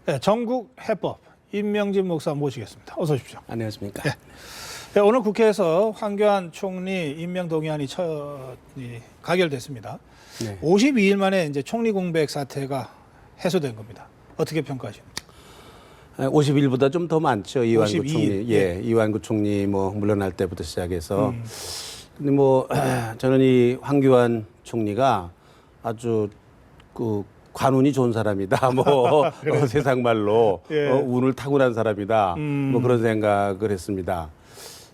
네, 전국 해법 임명진 목사 모시겠습니다. 어서 오십시오. 안녕하십니까. 네. 네, 오늘 국회에서 황교안 총리 임명 동의안이 가결됐습니다. 네. 52일 만에 이제 총리 공백 사태가 해소된 겁니다. 어떻게 평가하십니까? 50일보다 좀 더 많죠. 이완구 52일. 총리. 예, 이완구 총리 뭐 물러날 때부터 시작해서. 음. 근데 뭐 저는 이 황교안 총리가 아주 그 관운이 좋은 사람이다. 뭐 세상 말로 예. 운을 타고난 사람이다. 뭐 그런 생각을 했습니다.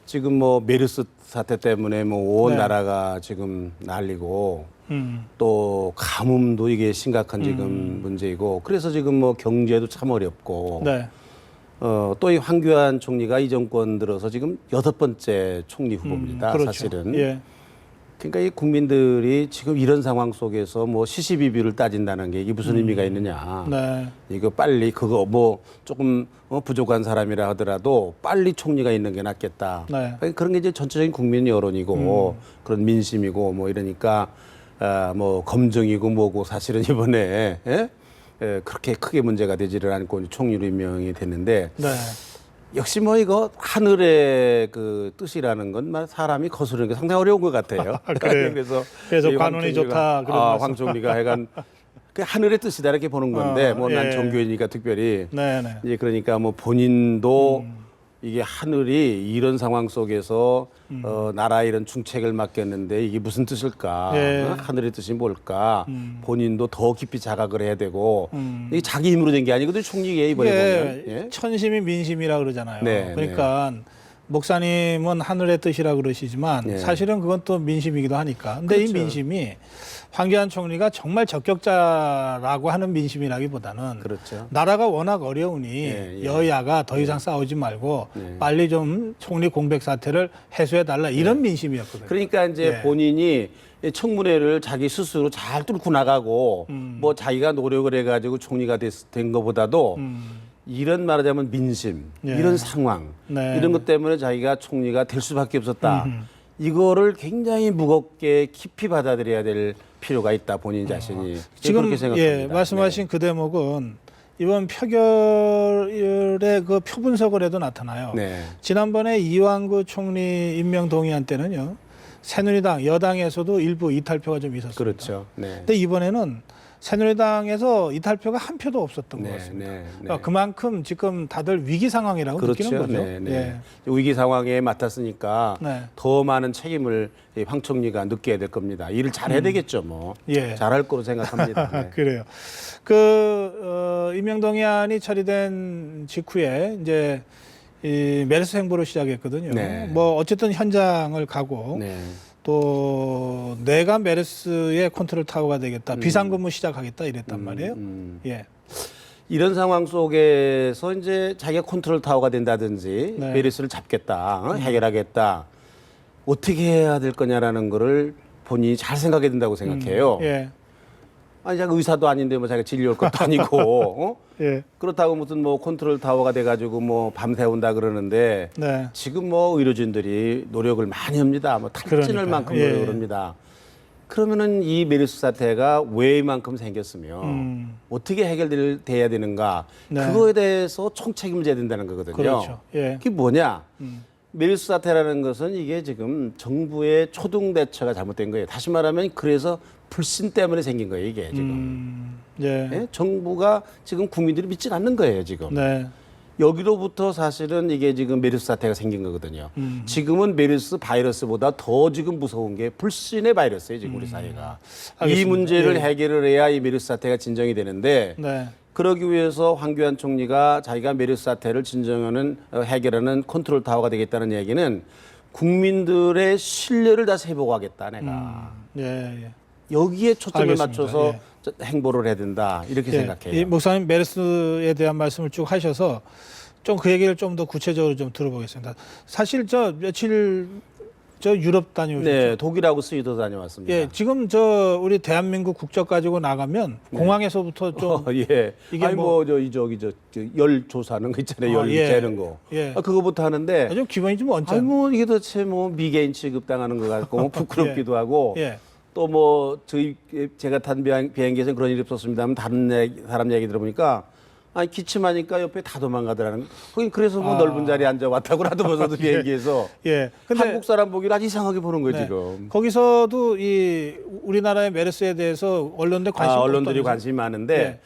지금 뭐 메르스 사태 때문에 뭐 온 네. 나라가 지금 난리고 또 가뭄도 이게 심각한 지금 문제이고 그래서 지금 뭐 경제도 참 어렵고 네. 또 이 황교안 총리가 이 정권 들어서 지금 6번째 총리 후보입니다. 그렇죠. 사실은. 예. 그러니까 이 국민들이 지금 이런 상황 속에서 뭐 시시비비를 따진다는 게 이게 무슨 의미가 있느냐. 네. 이거 빨리 그거 뭐 조금 부족한 사람이라 하더라도 빨리 총리가 있는 게 낫겠다. 네. 그런 게 이제 전체적인 국민 여론이고 그런 민심이고 뭐 이러니까 뭐 검증이고 뭐고 사실은 이번에 그렇게 크게 문제가 되지를 않고 총리로 임명이 됐는데 네. 역시 뭐 이거 하늘의 그 뜻이라는 건 사람이 거스르는 게 상당히 어려운 것 같아요. 그래요. 그래서 이 관운이 좋다 그런 말씀. 황 총리가 해간 그 하늘의 뜻이다 이렇게 보는 건데 뭐 난 예. 종교인이니까 특별히 네네. 이제 그러니까 뭐 본인도 이게 하늘이 이런 상황 속에서 나라에 이런 중책을 맡겼는데 이게 무슨 뜻일까? 예. 하늘의 뜻이 뭘까? 본인도 더 깊이 자각을 해야 되고 이게 자기 힘으로 된 게 아니거든요. 총리에 이번에 보면. 이게 천심이 민심이라 그러잖아요. 네, 그러니까 목사님은 하늘의 뜻이라 그러시지만 네. 사실은 그건 또 민심이기도 하니까. 근데 그렇죠. 이 민심이 황교안 총리가 정말 적격자라고 하는 민심이라기보다는 그렇죠. 나라가 워낙 어려우니 예. 여야가 더 이상 싸우지 말고 빨리 좀 총리 공백 사태를 해소해달라 이런 민심이었거든요. 그러니까 이제 예. 본인이 청문회를 자기 스스로 잘 뚫고 나가고 뭐 자기가 노력을 해가지고 총리가 된 것보다도 이런 말하자면 민심, 예. 이런 상황, 네. 이런 것 때문에 자기가 총리가 될 수밖에 없었다. 이거를 굉장히 무겁게 깊이 받아들여야 될 필요가 있다. 본인 자신이. 지금 그렇게 생각합니다. 예, 말씀하신 그 대목은 이번 표결의 그 표 분석을 해도 나타나요. 네. 지난번에 이완구 총리 임명 동의안 때는요. 새누리당 여당에서도 일부 이탈표가 좀 있었습니다. 그렇죠. 네. 근데 이번에는 새누리당에서 이탈표가 한 표도 없었던 것 같습니다. 그러니까 그만큼 지금 다들 위기 상황이라고 그렇죠. 느끼는 거죠. 네, 네. 예. 위기 상황에 맡았으니까 네. 더 많은 책임을 이 황 총리가 느껴야 될 겁니다. 일을 잘해야 되겠죠, 뭐. 예. 잘할 거로 생각합니다. 네. 그래요. 임명동의안이 처리된 직후에 이제 이 메르스 행보를 시작했거든요. 네. 뭐 어쨌든 현장을 가고 네. 또 내가 메르스의 컨트롤 타워가 되겠다, 비상근무 시작하겠다 이랬단 말이에요. 예. 이런 상황 속에서 이제 자기가 컨트롤 타워가 된다든지 네. 메르스를 잡겠다, 해결하겠다. 어떻게 해야 될 거냐라는 거를 본인이 잘 생각해야 된다고 생각해요. 예. 아니, 자기가 의사도 아닌데 뭐 자기가 진료할 것도 아니고. 예. 그렇다고 무슨 뭐 컨트롤 타워가 돼가지고 뭐 밤새운다 그러는데 네. 지금 뭐 의료진들이 노력을 많이 합니다. 뭐 탈진할 그러니까요. 만큼 예. 노력을 합니다. 그러면은 이 메르스 사태가 왜 이만큼 생겼으면 어떻게 해결돼야 되는가 네. 그거에 대해서 총책임을 져야 된다는 거거든요. 그렇죠. 예. 그게 뭐냐? 메르스 사태라는 것은 이게 지금 정부의 초동 대처가 잘못된 거예요. 다시 말하면 그래서 불신 때문에 생긴 거예요, 이게 지금. 예. 예? 정부가 지금 국민들이 믿지 않는 거예요, 지금. 네. 여기로부터 사실은 이게 지금 메르스 사태가 생긴 거거든요. 지금은 메르스 바이러스보다 더 지금 무서운 게 불신의 바이러스예요, 지금 우리 사회가. 이 알겠습니다. 문제를 예. 해결을 해야 이 메르스 사태가 진정이 되는데 네. 그러기 위해서 황교안 총리가 자기가 메르스 사태를 진정하는 해결하는 컨트롤 타워가 되겠다는 얘기는 국민들의 신뢰를 다시 회복하겠다, 내가. 예. 예. 여기에 초점을 알겠습니다. 맞춰서 행보를 해야 된다, 이렇게 예. 생각해요. 이 목사님 메르스에 대한 말씀을 쭉 하셔서 좀 그 얘기를 좀 더 구체적으로 좀 들어보겠습니다. 사실 저 며칠 저 유럽 다녀오셨죠? 네, 독일하고 스위도 다녀왔습니다. 예, 지금 저 우리 대한민국 국적 가지고 나가면 공항에서부터 좀 예. 이게 아니 뭐- 열 조사하는 거 있잖아요. 열 예. 재는 거. 예. 그거부터 하는데 좀 기분이 좀 아니 언짢. 뭐 이게 도대체 뭐 미개인 취급당하는 것 같고 뭐 부끄럽기도 하고 예. 또 뭐 제가 탄 비행기에서는 그런 일이 없었습니다만 다른 사람 얘기 들어보니까 아니 기침하니까 옆에 다 도망가더라는. 거긴 그래서 뭐 아. 넓은 자리에 앉아 왔다고 하더라도 비행기에서 예. 근데 한국 사람 보기를 아주 이상하게 보는 거예요 네. 지금. 거기서도 이 우리나라의 메르스에 대해서 언론들 관심이 언론들이 없다면서요? 관심이 많은데 네.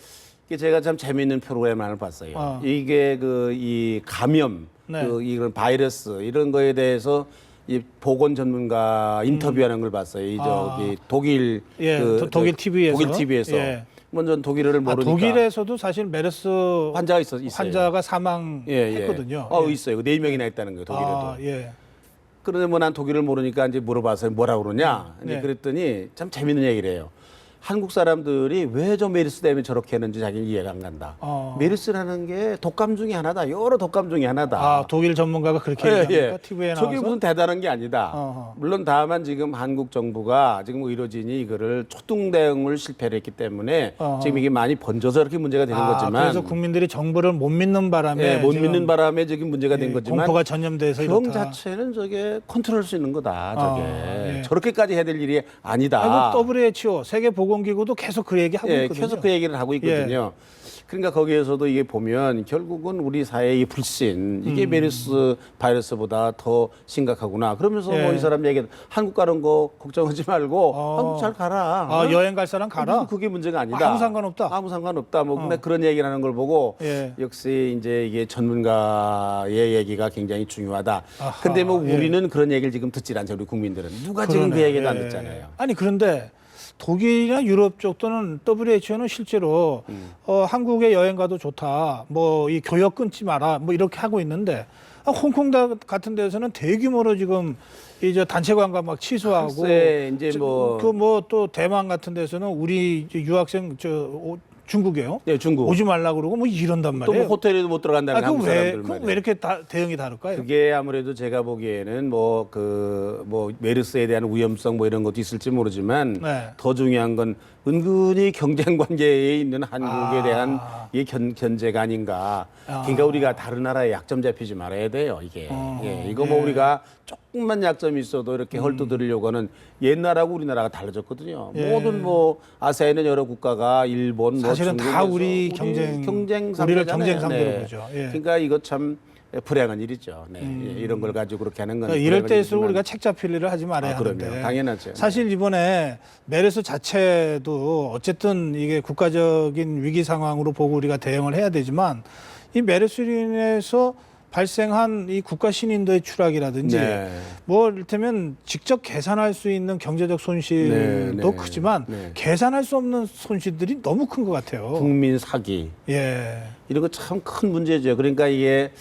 이게 제가 참 재미있는 프로그램 하나 봤어요. 이게 그 이 감염, 네. 그 이런 바이러스 이런 거에 대해서 이 보건 전문가 인터뷰하는 걸 봤어요. 이 저기 독일 예, 독일 TV에서. 독일 TV에서 예. 먼저 독일어를 모르니까 독일에서도 사실 메르스 환자가 있어요. 환자가 사망했거든요. 예. 있어요. 4명이나 있다는 거예요. 독일에도. 예. 그런데 뭐 난 독일을 모르니까 이제 물어봐서 뭐라 그러냐. 이제 네. 그랬더니 참 재밌는 얘기를 해요. 한국 사람들이 왜 저 메르스 때문에 저렇게 했는지 자기는 이해가 안 간다. 메르스라는 게 독감 중에 하나다. 여러 독감 중에 하나다. 독일 전문가가 그렇게 예, 얘기합니까? TV에 나와서. 저게 무슨 대단한 게 아니다. 어허. 물론 다만 지금 한국 정부가 지금 의료진이 이거를 초등 대응을 실패를 했기 때문에 어허. 지금 이게 많이 번져서 이렇게 문제가 되는 거지만 그래서 국민들이 정부를 못 믿는 바람에 예, 못 지금 믿는 바람에 지금 문제가 된 거지만 공포가 전염돼서 병 이렇다. 자체는 저게 컨트롤할 수 있는 거다. 저게 예. 저렇게까지 해야 될 일이 아니다. 아이고, WHO 세계보건기구도 계속 그 얘기 하고 예, 있거든요. 계속 그 얘기를 하고 있거든요. 그러니까 거기에서도 이게 보면 결국은 우리 사회의 불신 이게 메르스 바이러스보다 더 심각하구나. 그러면서 예. 뭐 이 사람 얘기 한국 가는 거 걱정하지 말고 한국 잘 가라. 어? 여행 갈 사람 가라. 그게 문제가 아니다. 아무 상관없다. 아무 상관없다. 뭐 근데 그런 얘기를 하는 걸 보고 예. 역시 이제 이게 전문가의 얘기가 굉장히 중요하다. 아하, 근데 뭐 예. 우리는 그런 얘기를 지금 듣질 않죠. 우리 국민들은 누가 지금 그 그러네. 얘기도 안 예. 듣잖아요. 아니 그런데 독일이나 유럽 쪽 또는 WHO는 실제로 한국에 여행 가도 좋다. 뭐 이 교역 끊지 마라. 뭐 이렇게 하고 있는데 홍콩 같은 데서는 대규모로 지금 이제 단체 관광 막 취소하고 글쎄, 이제 뭐 그 뭐 또 대만 같은 데서는 우리 이제 유학생 중국이에요. 네, 중국. 오지 말라 그러고 뭐 이런단 또 말이에요. 뭐 호텔에도 못 들어간다는 그럼 한국 사람들 말이에요. 왜 이렇게 대응이 다를까요? 그게 아무래도 제가 보기에는 뭐 메르스에 대한 위험성 뭐 이런 것도 있을지 모르지만 네. 더 중요한 건 은근히 경쟁 관계에 있는 한국에 대한 이 견제가 아닌가. 그러니까 우리가 다른 나라에 약점 잡히지 말아야 돼요, 이게. 이거 뭐 우리가 조금만 약점이 있어도 이렇게 헐뜯으려고 하는 옛날하고 우리나라가 달라졌거든요. 모든 뭐 아세안의 여러 국가가 일본, 뭐 사실은 다 중국에서 우리 경쟁 상대잖아요. 우리를 경쟁 상대로 네. 보죠. 예. 그러니까 이거 참 불행한 일이죠. 네. 이런 걸 가지고 그렇게 하는 건. 그러니까 이럴 불행한 때일수록 일이지만 우리가 책 잡힐 일을 하지 말아야 그럼요. 하는데 당연하죠. 사실 이번에 메르스 자체도 어쨌든 이게 국가적인 위기 상황으로 보고 우리가 대응을 해야 되지만 이 메르스로 인해서 발생한 이 국가 신인도의 추락이라든지 네. 뭐 이를테면 직접 계산할 수 있는 경제적 손실도 네. 크지만 네. 계산할 수 없는 손실들이 너무 큰 것 같아요. 국민 사기 예. 이런 거 참 큰 문제죠. 그러니까 이게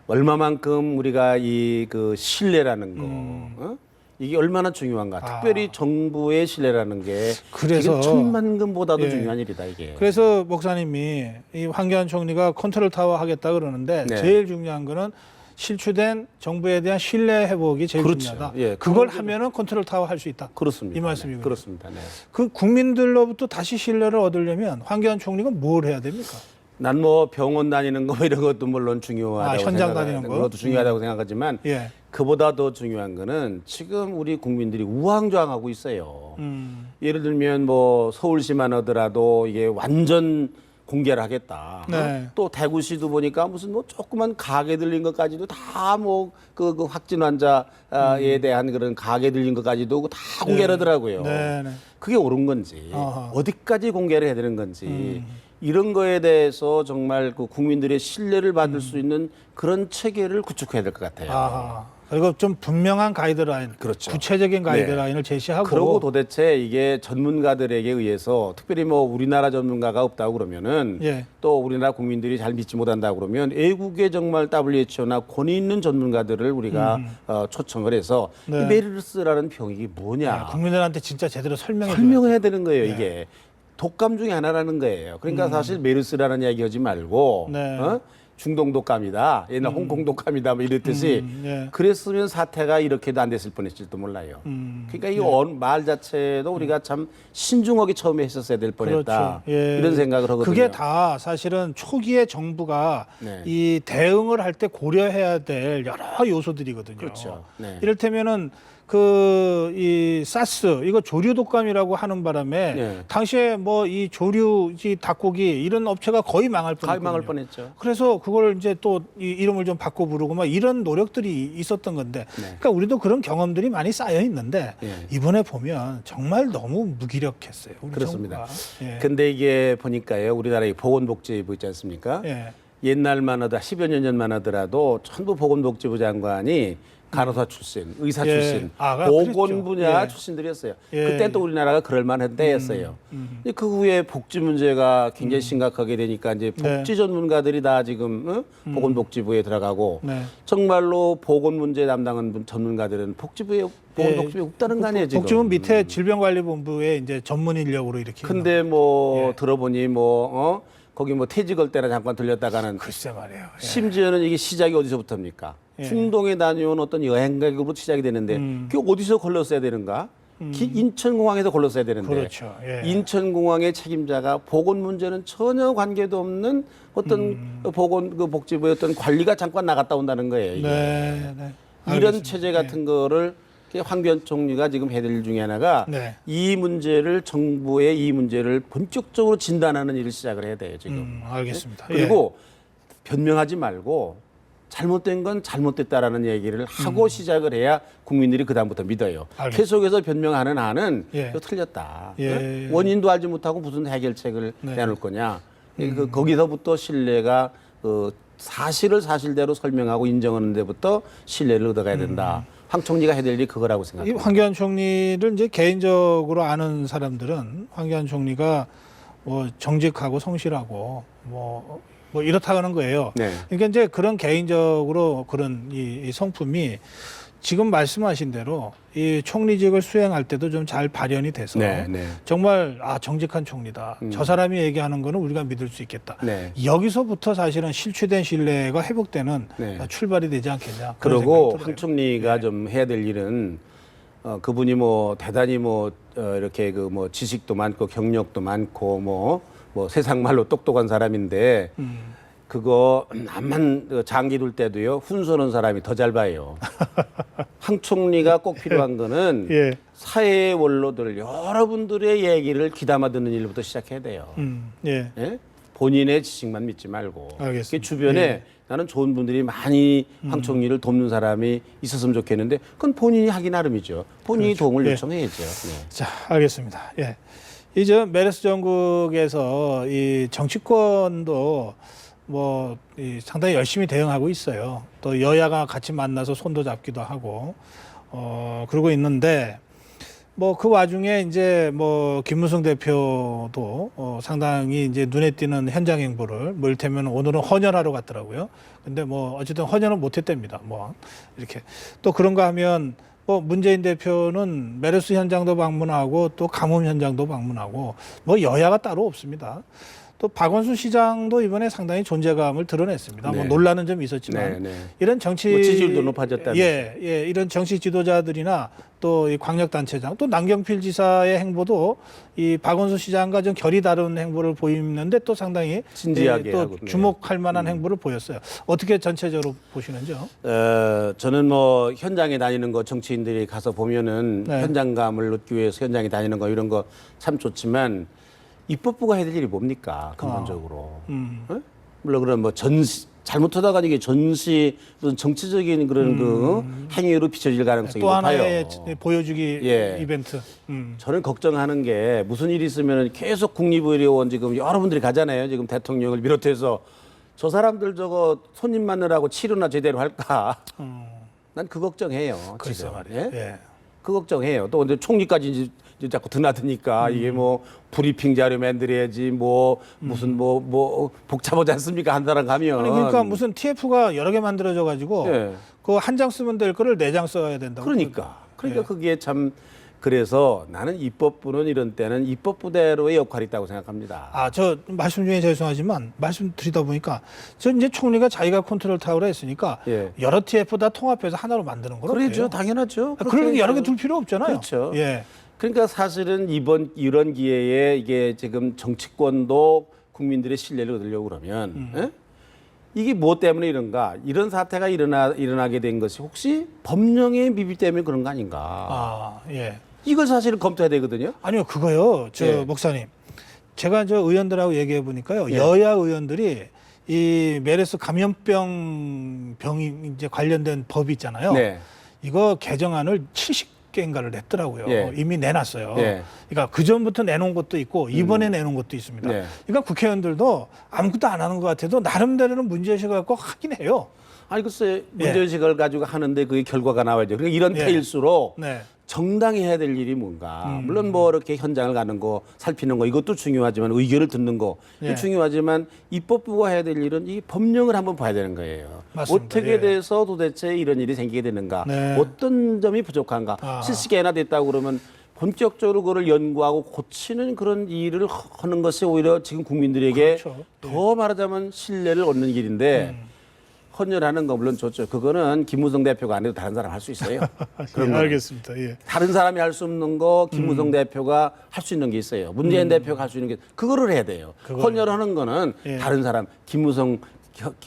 얼마만큼 우리가 이 그 신뢰라는 거 이게 얼마나 중요한가. 특별히 정부의 신뢰라는 게 그래서 지금 천만금보다도 예. 중요한 일이다 이게. 그래서 목사님이 이 황교안 총리가 컨트롤 타워 하겠다 그러는데 네. 제일 중요한 거는 실추된 정부에 대한 신뢰 회복이 제일 그렇죠. 중요하다. 예, 그걸 그건 하면은 컨트롤 타워 할 수 있다. 그렇습니다. 이 말씀이군요. 네. 그렇습니다. 네. 그 국민들로부터 다시 신뢰를 얻으려면 황교안 총리가 뭘 해야 됩니까? 난 뭐 병원 다니는 거 이런 것도 물론 중요하다고 현장 다니는 거? 그것도 중요하다고 생각하지만 예. 그보다 더 중요한 거는 지금 우리 국민들이 우왕좌왕하고 있어요. 예를 들면 뭐 서울시만 하더라도 이게 완전 공개를 하겠다. 네. 또 대구시도 보니까 무슨 뭐 조그만 가게 들린 것까지도 다 뭐 그 확진 환자에 대한 그런 가게 들린 것까지도 다 공개를 하더라고요. 네, 네. 그게 옳은 건지 아하. 어디까지 공개를 해야 되는 건지 이런 거에 대해서 정말 그 국민들의 신뢰를 받을 수 있는 그런 체계를 구축해야 될 것 같아요. 아하. 그리고 좀 분명한 가이드라인, 그렇죠. 구체적인 가이드라인을 제시하고 그러고 도대체 이게 전문가들에게 의해서 특별히 뭐 우리나라 전문가가 없다고 그러면은 예. 또 우리나라 국민들이 잘 믿지 못한다고 그러면 외국의 정말 WHO나 권위 있는 전문가들을 우리가 초청을 해서 네. 이 메르스라는 병이 이게 뭐냐 국민들한테 진짜 제대로 설명해 설명을 해야 되는 거예요. 이게 독감 중에 하나라는 거예요. 그러니까 사실 메르스라는 이야기 하지 말고 네. 중동 독감이다. 옛날 홍콩 독감이다. 뭐 이랬듯이 예. 그랬으면 사태가 이렇게도 안 됐을 뻔했을지도 몰라요. 그러니까 이 말 자체도 우리가 참 신중하게 처음에 했었어야 될 뻔했다. 그렇죠. 예. 이런 생각을 하거든요. 그게 다 사실은 초기에 정부가 네. 이 대응을 할 때 고려해야 될 여러 요소들이거든요. 그렇죠. 네. 이를테면은 이 사스 이거 조류 독감이라고 하는 바람에 네. 당시에 뭐 이 조류지 닭고기 이런 업체가 거의 망할 뻔했거든요. 거의 망할 뻔했죠. 그래서 그걸 이제 또 이 이름을 좀 바꿔 부르고 막 이런 노력들이 있었던 건데, 네. 그러니까 우리도 그런 경험들이 많이 쌓여 있는데 네. 이번에 보면 정말 너무 무기력했어요. 우리 그렇습니다. 정부가. 예. 근데 이게 보니까요, 우리나라의 보건복지부 있지 않습니까? 예. 옛날만 하다 10여 년 전만 하더라도 전부 보건복지부 장관이 간호사 출신, 의사 예. 출신, 아, 보건 그랬죠. 분야 예. 출신들이었어요. 예. 그때 또 우리나라가 그럴 만한 때였어요. 근데 그 후에 복지 문제가 굉장히 심각하게 되니까 이제 복지 전문가들이 다 지금 보건복지부에 들어가고 네. 정말로 보건 문제 담당하는 전문가들은 보건복지부에 없다는 거 아니에요, 지금. 복지부 밑에 질병관리본부에 이제 전문 인력으로 이렇게. 근데 뭐 들어보니 거기 뭐 퇴직할 때나 잠깐 들렸다가는 글쎄 말이에요. 예. 심지어는 이게 시작이 어디서부터입니까? 중동에 다녀온 어떤 여행객으로 시작이 되는데 그게 어디서 걸렀어야 되는가? 인천공항에서 걸렀어야 되는데 그렇죠. 예. 인천공항의 책임자가 보건 문제는 전혀 관계도 없는 어떤 복지부의 어떤 관리가 잠깐 나갔다 온다는 거예요. 이게. 네, 네. 이런 알겠습니다. 체제 같은 거를 황교안 총리가 지금 해야 될 일 중에 하나가 네. 정부의 이 문제를 본격적으로 진단하는 일을 시작을 해야 돼요, 지금. 알겠습니다. 그리고 변명하지 말고 잘못된 건 잘못됐다라는 얘기를 하고 시작을 해야 국민들이 그다음부터 믿어요. 알겠습니다. 계속해서 변명하는 한은 예. 이거 틀렸다. 예. 원인도 알지 못하고 무슨 해결책을 네. 내놓을 거냐. 거기서부터 신뢰가 사실을 사실대로 설명하고 인정하는 데부터 신뢰를 얻어가야 된다. 황 총리가 해야 될 일이 그거라고 이 생각합니다. 황교안 총리를 이제 개인적으로 아는 사람들은 황교안 총리가 뭐 정직하고 성실하고 뭐 이렇다는 거예요. 네. 그러니까 이제 그런 개인적으로 그런 이 성품이 지금 말씀하신 대로 이 총리직을 수행할 때도 좀 잘 발현이 돼서 네, 네. 정말 정직한 총리다. 저 사람이 얘기하는 거는 우리가 믿을 수 있겠다. 네. 여기서부터 사실은 실추된 신뢰가 회복되는 네. 출발이 되지 않겠냐. 그런 그리고 생각이 들어요. 황 총리가 좀 해야 될 일은 그분이 뭐 대단히 이렇게 지식도 많고 경력도 많고 뭐 세상 말로 똑똑한 사람인데 그거 암만 장기 둘 때도요 훈수는 사람이 더 잘 봐요. 황 총리가 꼭 필요한 거는 예. 사회의 원로들 여러분들의 얘기를 귀담아 듣는 일부터 시작해야 돼요. 예. 예? 본인의 지식만 믿지 말고 알겠습니다. 그 주변에 나는 좋은 분들이 많이 황 총리를 돕는 사람이 있었으면 좋겠는데 그건 본인이 하기 나름이죠. 본인이 그렇죠. 도움을 예. 요청해야죠. 네. 자, 알겠습니다. 예. 이제 메르스 전국에서 이 정치권도 상당히 열심히 대응하고 있어요. 또 여야가 같이 만나서 손도 잡기도 하고, 그러고 있는데, 그 와중에 이제 김무성 대표도 상당히 이제 눈에 띄는 현장 행보를 이를테면 오늘은 헌혈하러 갔더라고요. 근데 어쨌든 헌혈은 못 했답니다. 이렇게. 또 그런가 하면 문재인 대표는 메르스 현장도 방문하고 또 가뭄 현장도 방문하고 여야가 따로 없습니다. 또 박원순 시장도 이번에 상당히 존재감을 드러냈습니다. 네. 논란은 좀 있었지만 네, 네. 이런 정치 지지율도 높아졌다면서요. 예, 이런 정치 지도자들이나 또 이 광역단체장 또 남경필 지사의 행보도 이 박원순 시장과 좀 결이 다른 행보를 보이는데 또 상당히 진지하게 또 하고, 네. 주목할 만한 행보를 보였어요. 어떻게 전체적으로 보시는지요? 저는 현장에 다니는 거 정치인들이 가서 보면은 네. 현장감을 얻기 위해서 현장에 다니는 거 이런 거 참 좋지만 입법부가 해야 될 일이 뭡니까 근본적으로? 예? 물론 그런 잘못하다가 이게 무슨 정치적인 그런 행위로 비춰질 가능성이 또 높아요. 하나의 보여주기 예. 이벤트. 저는 걱정하는 게 무슨 일이 있으면 계속 국립의료원 지금 여러분들이 가잖아요. 지금 대통령을 비롯해서 저 사람들 저거 손님 만나라고 치료나 제대로 할까? 난 그 걱정해요. 글쎄 지금. 말이에요. 예? 예. 그 걱정해요. 또 근데 총리까지 이제 자꾸 드나드니까 이게 브리핑 자료 만들어야지 무슨 복잡하지 않습니까? 한 사람 가면. 아니 그러니까 무슨 TF가 여러 개 만들어져 가지고 예. 그 한 장 쓰면 될 거를 4장 써야 된다고. 그러니까 예. 그게 참 그래서 나는 입법부는 이런 때는 입법부대로의 역할이 있다고 생각합니다. 저 말씀 중에 죄송하지만 말씀드리다 보니까 저 이제 총리가 자기가 컨트롤 타워를 했으니까 예. 여러 TF 다 통합해서 하나로 만드는 거로. 그렇죠. 당연하죠. 그러니까 여러 개 해야죠. 둘 필요 없잖아요. 그렇죠. 예. 그러니까 사실은 이런 기회에 이게 지금 정치권도 국민들의 신뢰를 얻으려고 그러면 예? 이게 무엇 때문에 이런가? 이런 사태가 일어나게 된 것이 혹시 법령의 미비 때문에 그런 거 아닌가? 아, 예. 이걸 사실은 검토해야 되거든요. 아니요, 그거요. 예. 목사님. 제가 의원들하고 얘기해 보니까요. 예. 여야 의원들이 이 메르스 감염병 병이 이제 관련된 법이 있잖아요. 네. 이거 개정안을 70개인가를 냈더라고요. 예. 이미 내놨어요. 예. 그러니까 그 전부터 내놓은 것도 있고 이번에 내놓은 것도 있습니다. 네. 그러니까 국회의원들도 아무것도 안 하는 것 같아도 나름대로는 문제의식을 갖고 하긴 해요. 아니 글쎄 문제의식을 가지고 하는데 그게 결과가 나와야죠. 그러니까 이런 예. 때일수록 네. 정당히 해야 될 일이 뭔가. 물론 뭐 이렇게 현장을 가는 거, 살피는 거 이것도 중요하지만 의견을 듣는 거 예. 중요하지만 입법부가 해야 될 일은 이 법령을 한번 봐야 되는 거예요. 맞습니다. 어떻게 예. 돼서 도대체 이런 일이 생기게 되는가. 네. 어떤 점이 부족한가. 아. 70개나 됐다고 그러면 본격적으로 그걸 연구하고 고치는 그런 일을 하는 것이 오히려 지금 국민들에게 그렇죠. 더 말하자면 신뢰를 얻는 길인데 헌혈하는 거 물론 좋죠. 그거는 김무성 대표가 안 해도 다른 사람 할 수 있어요. 예, 알겠습니다. 예. 다른 사람이 할 수 없는 거 김무성 대표가 할 수 있는 게 있어요. 문재인 대표가 할 수 있는 게 그거를 해야 돼요. 헌혈하는 거는 예. 다른 사람 김무성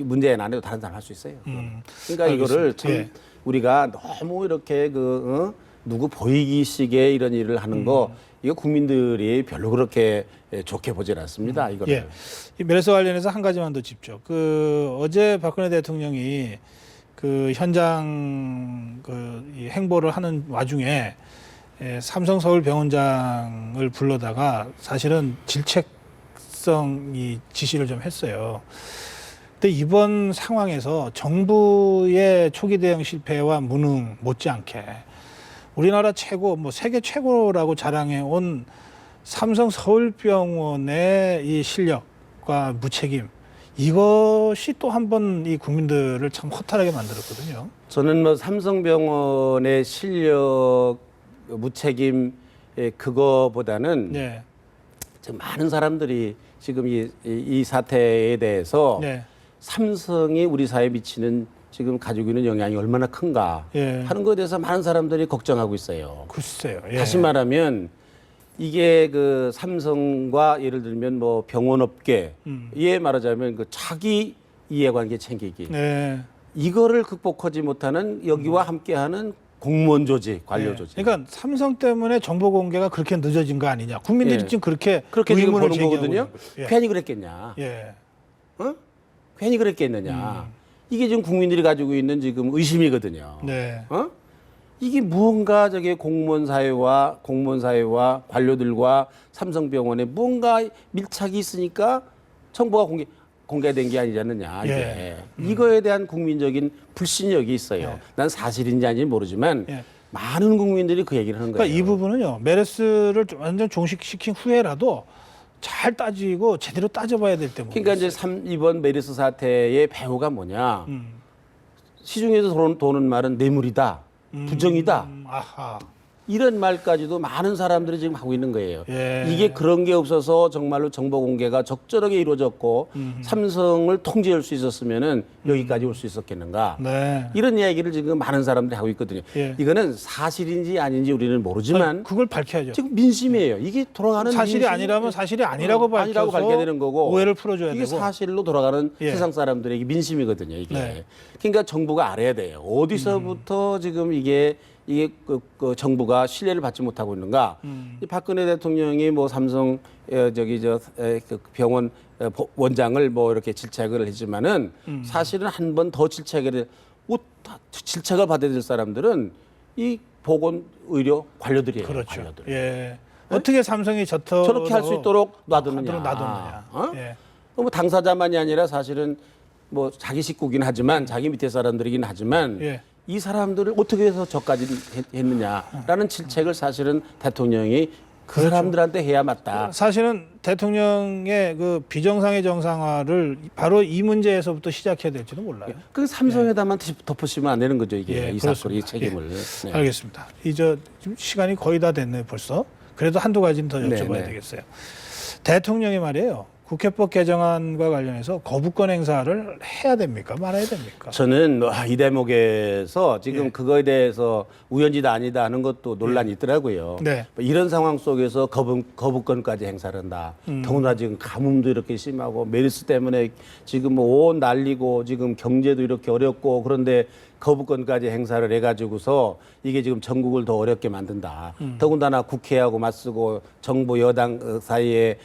문재인 안 해도 다른 사람 할 수 있어요. 그러니까 이거를 참 예. 우리가 너무 이렇게 누구 보이기식의 이런 일을 하는 거 이거 국민들이 별로 그렇게 좋게 보질 않습니다. 이거를. 예. 이 메르스 관련해서 한 가지만 더 짚죠. 어제 박근혜 대통령이 현장 이 행보를 하는 와중에 삼성 서울병원장을 불러다가 사실은 질책성 이 지시를 좀 했어요. 근데 이번 상황에서 정부의 초기 대응 실패와 무능 못지않게 우리나라 최고, 세계 최고라고 자랑해 온 삼성 서울병원의 이 실력과 무책임, 이것이 또 한 번 이 국민들을 참 허탈하게 만들었거든요. 저는 삼성병원의 실력, 무책임 그거보다는 네. 지금 많은 사람들이 지금 이 사태에 대해서 네. 삼성이 우리 사회에 미치는 지금 가지고 있는 영향이 얼마나 큰가 예. 하는 것에 대해서 많은 사람들이 걱정하고 있어요. 글쎄요. 예. 다시 말하면 이게 삼성과 예를 들면 병원업계에 말하자면 자기 이해관계 챙기기 네. 이거를 극복하지 못하는 여기와 함께하는 공무원 조직, 관료 예. 조직. 그러니까 삼성 때문에 정보 공개가 그렇게 늦어진 거 아니냐. 국민들이 예. 지금 그렇게 지금 의문을 보는 제기하고 거거든요. 있는 거죠. 예. 괜히 그랬겠냐? 예. 어? 괜히 그랬겠느냐? 이게 지금 국민들이 가지고 있는 지금 의심이거든요. 네. 이게 무언가 공무원 사회와 관료들과 삼성병원에 무언가 밀착이 있으니까 정보가 공개된 게 아니지 않느냐. 이게. 예. 이거에 대한 국민적인 불신이 여기 있어요. 예. 난 사실인지 아닌지 모르지만 예. 많은 국민들이 그 얘기를 하는 거예요. 그러니까 이 부분은요. 메르스를 완전 종식시킨 후에라도 잘 따지고 제대로 따져봐야 될 때. 그러니까 이제 이번 메르스 사태의 배후가 뭐냐. 시중에서 도는 말은 뇌물이다. 부정이다. 아하. 이런 말까지도 많은 사람들이 지금 하고 있는 거예요. 예. 이게 그런 게 없어서 정말로 정보 공개가 적절하게 이루어졌고 삼성을 통제할 수 있었으면은 여기까지 올 수 있었겠는가. 네. 이런 이야기를 지금 많은 사람들이 하고 있거든요. 예. 이거는 사실인지 아닌지 우리는 모르지만 그걸 밝혀야죠. 지금 민심이에요. 이게 돌아가는 사실이 민심이 아니라면 사실이 아니라고 밝혀서 아니라고 밝혀야 되는 거고 오해를 풀어줘야 이게 되고. 사실로 돌아가는 예. 세상 사람들의 민심이거든요. 이게. 네. 그러니까 정부가 알아야 돼요. 어디서부터 지금 이게 정부가 신뢰를 받지 못하고 있는가? 이 박근혜 대통령이 삼성 병원 원장을 이렇게 질책을 했지만은 사실은 한 번 더 질책을 받아야 될 사람들은 이 보건 의료 관료들이에요. 그렇죠. 관료들. 예. 어떻게 삼성이 저렇게 할 수 있도록 놔두느냐? 놔뒀느냐. 예. 예. 당사자만이 아니라 사실은 자기 식구긴 하지만 자기 밑에 사람들이긴 하지만 예. 이 사람들을 어떻게 해서 저까지 했느냐라는 질책을 사실은 대통령이 그 사람들한테 해야 맞다. 사실은 대통령의 비정상의 정상화를 바로 이 문제에서부터 시작해야 될지도 몰라요. 그 삼성에다만 덮으시면 안 되는 거죠, 이게. 예, 이 그렇습니다. 사건의 책임을. 예. 네. 알겠습니다. 지금 시간이 거의 다 됐네요, 벌써. 그래도 한두 가지는 더 여쭤봐야 네. 되겠어요. 대통령이 말이에요. 국회법 개정안과 관련해서 거부권 행사를 해야 됩니까? 말아야 됩니까? 저는 이 대목에서 지금 예. 그거에 대해서 우연지다 아니다 하는 것도 논란이 있더라고요. 네. 이런 상황 속에서 거부권까지 행사를 한다. 더구나 지금 가뭄도 이렇게 심하고 메르스 때문에 지금 뭐 온 난리고 지금 경제도 이렇게 어렵고 그런데 거부권까지 행사를 해가지고서 이게 지금 전국을 더 어렵게 만든다. 더군다나 국회하고 맞서고 정부 여당 사이에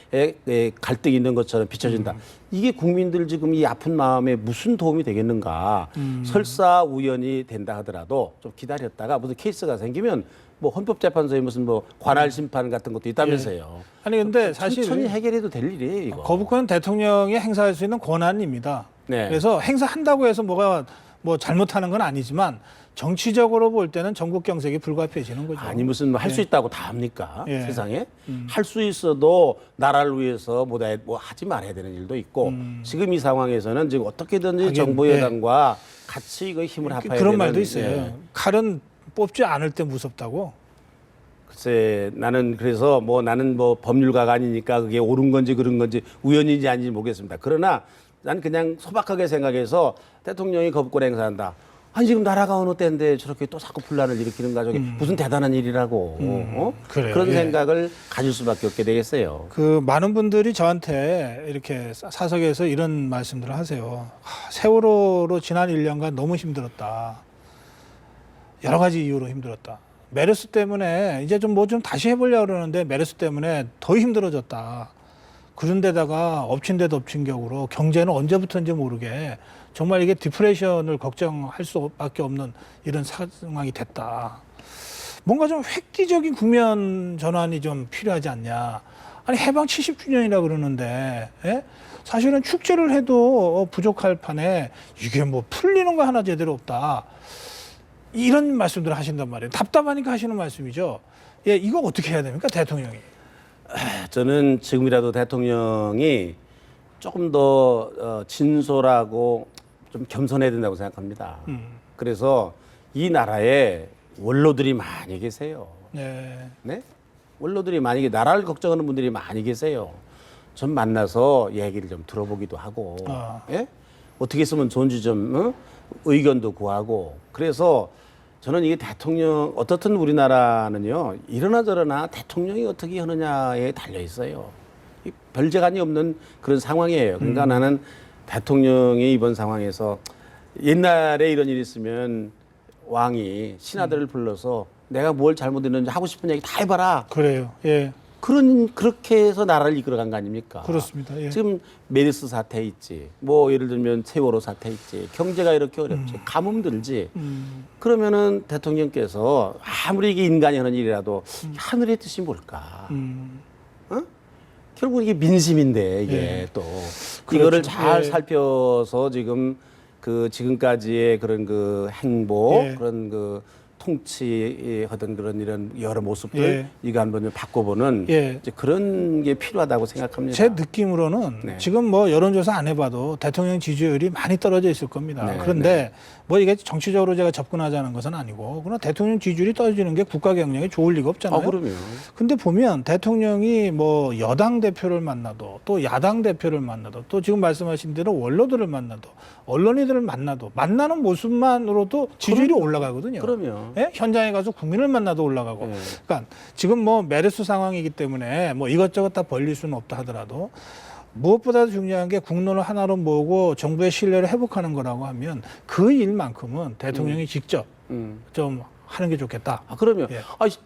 갈등이 있는 것처럼 비춰진다. 이게 국민들 지금 이 아픈 마음에 무슨 도움이 되겠는가. 설사 우연히 된다 하더라도 좀 기다렸다가 무슨 케이스가 생기면 뭐 헌법재판소에 무슨 뭐 관할 심판 같은 것도 있다면서요. 아니 근데 사실 천천히 해결해도 될 일이에요, 이거. 거부권은 대통령이 행사할 수 있는 권한입니다. 네. 그래서 행사한다고 해서 뭐가 뭐 잘못하는 건 아니지만 정치적으로 볼 때는 전국 경색이 불가피해지는 거죠. 아니 무슨 할 수 있다고 다 합니까? 예. 세상에 할 수 있어도 나라를 위해서 뭐 하지 말아야 되는 일도 있고 지금 이 상황에서는 지금 어떻게든지 하긴, 정부 예. 여당과 같이 이거 힘을 합해야 그런 되는 말도 있어요. 예. 칼은 뽑지 않을 때 무섭다고. 글쎄 나는 그래서 뭐 나는 뭐 법률가가 아니니까 그게 옳은 건지 그런 건지 우연인지 아닌지 모르겠습니다. 그러나 난 그냥 소박하게 생각해서 대통령이 거부권 행사한다. 아니 지금 나라가 어느 때인데 저렇게 또 자꾸 분란을 일으키는 가족이 무슨 대단한 일이라고 그래요. 그런 예. 생각을 가질 수밖에 없게 되겠어요. 그 많은 분들이 저한테 이렇게 사석에서 이런 말씀들을 하세요. 세월호로 지난 1년간 너무 힘들었다. 여러 가지 이유로 힘들었다. 메르스 때문에 이제 좀 뭐 좀 다시 해보려고 그러는데 메르스 때문에 더 힘들어졌다. 그런 데다가 엎친 데 덮친 격으로 경제는 언제부터인지 모르게 정말 이게 디프레션을 걱정할 수밖에 없는 이런 상황이 됐다. 뭔가 좀 획기적인 국면 전환이 좀 필요하지 않냐. 아니 해방 70주년이라 그러는데 예? 사실은 축제를 해도 부족할 판에 이게 뭐 풀리는 거 하나 제대로 없다. 이런 말씀들을 하신단 말이에요. 답답하니까 하시는 말씀이죠. 예, 이거 어떻게 해야 됩니까, 대통령이? 저는 지금이라도 대통령이 조금 더 진솔하고 좀 겸손해야 된다고 생각합니다. 그래서 이 나라에 원로들이 많이 계세요. 네. 네? 원로들이 많이 나라를 걱정하는 분들이 많이 계세요. 전 만나서 얘기를 좀 들어보기도 하고, 예? 어떻게 쓰면 좋은지 좀 의견도 구하고. 그래서 저는 이게 대통령 어떻든 우리나라는요 이러나 저러나 대통령이 어떻게 하느냐에 달려 있어요. 별재간이 없는 그런 상황이에요. 그러니까 나는 대통령이 이번 상황에서 옛날에 이런 일이 있으면 왕이 신하들을 불러서 내가 뭘 잘못했는지 하고 싶은 얘기 다 해봐라. 그래요. 예. 그렇게 해서 나라를 이끌어간 거 아닙니까? 그렇습니다. 예. 지금 메르스 사태 있지. 뭐 예를 들면 세월호 사태 있지. 경제가 이렇게 어렵지. 가뭄 들지. 그러면은 대통령께서 아무리 이게 인간이 하는 일이라도 하늘의 뜻이 뭘까? 어? 결국 이게 민심인데 이게 예. 또 그렇죠. 이거를 잘 예. 살펴서 지금까지의 그런 그 행보 예. 그런 그 통치하던 그런 이런 여러 모습들 예. 이거 한번 좀 바꿔보는 예. 이제 그런 게 필요하다고 생각합니다. 제 느낌으로는 네. 지금 뭐 여론조사 안 해봐도 대통령 지지율이 많이 떨어져 있을 겁니다. 네, 그런데 뭐 이게 정치적으로 제가 접근하자는 것은 아니고 그러나 대통령 지지율이 떨어지는 게 국가 경영에 좋을 리가 없잖아요. 그러면 근데 보면 대통령이 뭐 여당 대표를 만나도 또 야당 대표를 만나도 또 지금 말씀하신 대로 원로들을 만나도 언론인들을 만나도 만나는 모습만으로도 지지율이 올라가거든요. 그러면 예? 현장에 가서 국민을 만나도 올라가고. 네. 그러니까 지금 뭐 메르스 상황이기 때문에 뭐 이것저것 다 벌릴 수는 없다 하더라도 무엇보다 중요한 게 국론을 하나로 모으고 정부의 신뢰를 회복하는 거라고 하면 그 일만큼은 대통령이 직접 좀 하는 게 좋겠다. 그러면 예.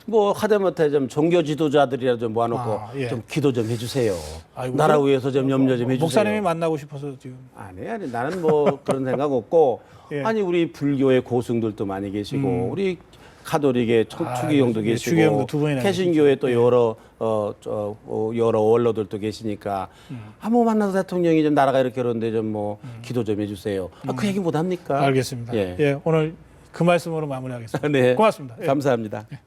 뭐 하다못해 좀 종교 지도자들이라도 좀 모아놓고 예. 좀 기도 좀 해주세요. 아이고, 나라 위해서 좀 염려 좀 해주세요. 목사님이 만나고 싶어서 지금. 아니 나는 뭐 그런 생각 없고 예. 아니 우리 불교의 고승들도 많이 계시고 우리 가톨릭의 추기경도 예, 계시고 추기경도 두 분이나 개신교회 또 여러 여러 원로들도 계시니까 뭐 만나서 대통령이 좀 나라가 이렇게 그런데 좀 뭐 기도 좀 해주세요. 그 얘기 못 합니까? 알겠습니다. 예. 예, 오늘 그 말씀으로 마무리하겠습니다. 네. 고맙습니다. 예. 감사합니다. 예.